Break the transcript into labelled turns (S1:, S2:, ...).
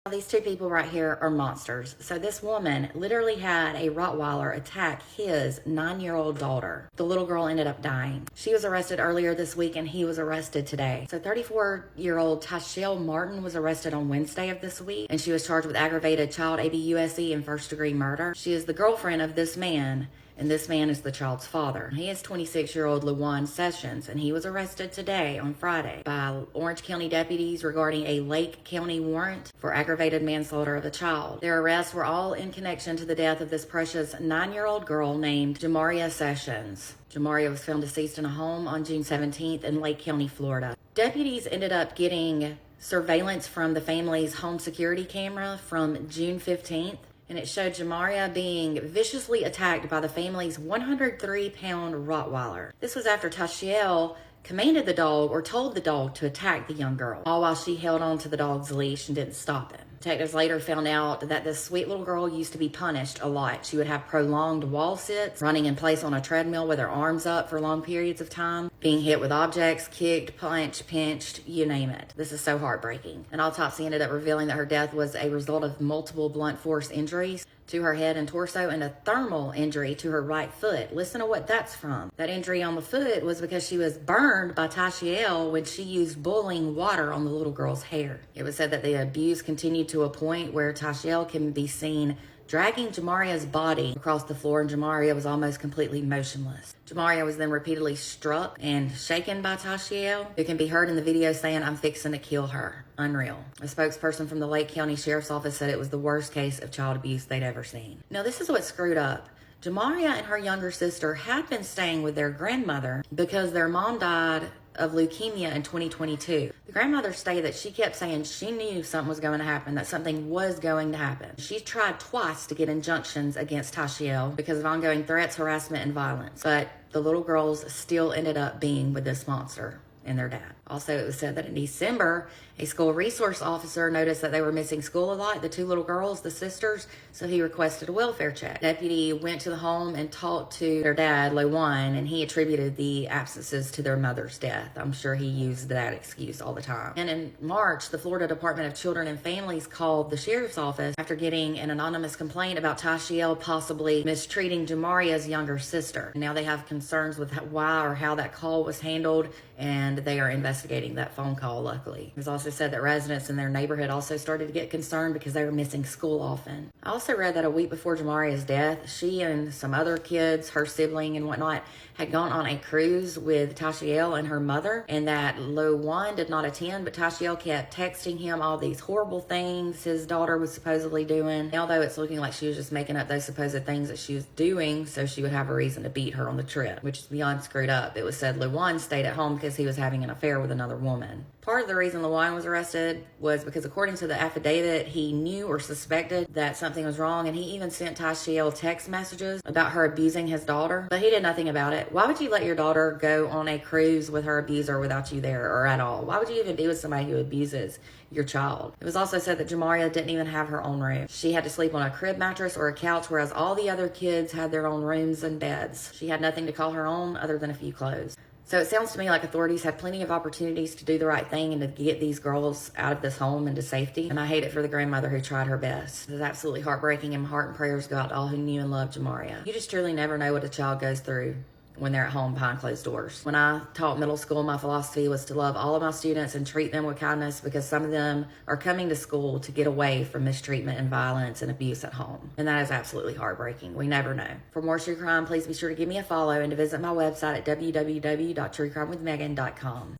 S1: These two people right here are monsters. So this woman literally had a Rottweiler attack his 9-year-old daughter. The little girl ended up dying. She was arrested earlier this week and he was arrested today. So 34-year-old Tashiel Martin was arrested on Wednesday of this week and she was charged with aggravated child abuse and first-degree murder. She is the girlfriend of this man, and this man is the child's father. He is 26-year-old LeJuan Sessions, and he was arrested today on Friday by Orange County deputies regarding a Lake County warrant for aggravated manslaughter of a child. Their arrests were all in connection to the death of this precious 9-year-old girl named Jamaria Sessions. Jamaria was found deceased in a home on June 17th in Lake County, Florida. Deputies ended up getting surveillance from the family's home security camera from June 15th. And it showed Jamaria being viciously attacked by the family's 103-pound Rottweiler. This was after Tashiel commanded the dog or told the dog to attack the young girl, all while she held on to the dog's leash and didn't stop him. Detectives later found out that this sweet little girl used to be punished a lot. She would have prolonged wall sits, running in place on a treadmill with her arms up for long periods of time, being hit with objects, kicked, punched, pinched, you name it. This is so heartbreaking. An autopsy ended up revealing that her death was a result of multiple blunt force injuries to her head and torso and a thermal injury to her right foot. Listen to what that's from. That injury on the foot was because she was burned by Tashiel when she used boiling water on the little girl's hair. It was said that the abuse continued to a point where Tashiel can be seen dragging Jamaria's body across the floor, and Jamaria was almost completely motionless. Jamaria was then repeatedly struck and shaken by Tashiel, who can be heard in the video saying, "I'm fixing to kill her." Unreal. A spokesperson from the Lake County Sheriff's Office said it was the worst case of child abuse they'd ever seen. Now, this is what screwed up. Jamaria and her younger sister had been staying with their grandmother because their mom died of leukemia in 2022. The grandmother stated that she kept saying she knew something was going to happen, that something was going to happen. She tried twice to get injunctions against Tashiel because of ongoing threats, harassment, and violence. But the little girls still ended up being with this monster and their dad. Also, it was said that in December, a school resource officer noticed that they were missing school a lot, the two little girls, the sisters, so he requested a welfare check. Deputy went to the home and talked to their dad, LeJuan, and he attributed the absences to their mother's death. I'm sure he used that excuse all the time. And in March, the Florida Department of Children and Families called the sheriff's office after getting an anonymous complaint about Tashiel possibly mistreating Jamaria's younger sister. Now they have concerns with why or how that call was handled, and they are investigating that phone call, luckily. It was also said that residents in their neighborhood also started to get concerned because they were missing school often. I also read that a week before Jamaria's death, she and some other kids, her sibling and whatnot, had gone on a cruise with Tashiel and her mother, and that LeJuan did not attend, but Tashiel kept texting him all these horrible things his daughter was supposedly doing, although it's looking like she was just making up those supposed things that she was doing so she would have a reason to beat her on the trip, which is beyond screwed up. It was said LeJuan stayed at home because he was having an affair with another woman. Part of the reason LeJuan was arrested was because, according to the affidavit, he knew or suspected that something was wrong, and he even sent Tashiel text messages about her abusing his daughter, but he did nothing about it. Why would you let your daughter go on a cruise with her abuser without you there or at all? Why would you even be with somebody who abuses your child? It was also said that Jamaria didn't even have her own room. She had to sleep on a crib mattress or a couch, whereas all the other kids had their own rooms and beds. She had nothing to call her own other than a few clothes. So it sounds to me like authorities had plenty of opportunities to do the right thing and to get these girls out of this home into safety. And I hate it for the grandmother who tried her best. It is absolutely heartbreaking, and my heart and prayers go out to all who knew and loved Jamaria. You just truly never know what a child goes through when they're at home behind closed doors. When I taught middle school, my philosophy was to love all of my students and treat them with kindness, because some of them are coming to school to get away from mistreatment and violence and abuse at home. And that is absolutely heartbreaking. We never know. For more true crime, please be sure to give me a follow and to visit my website at www.truecrimewithmegan.com.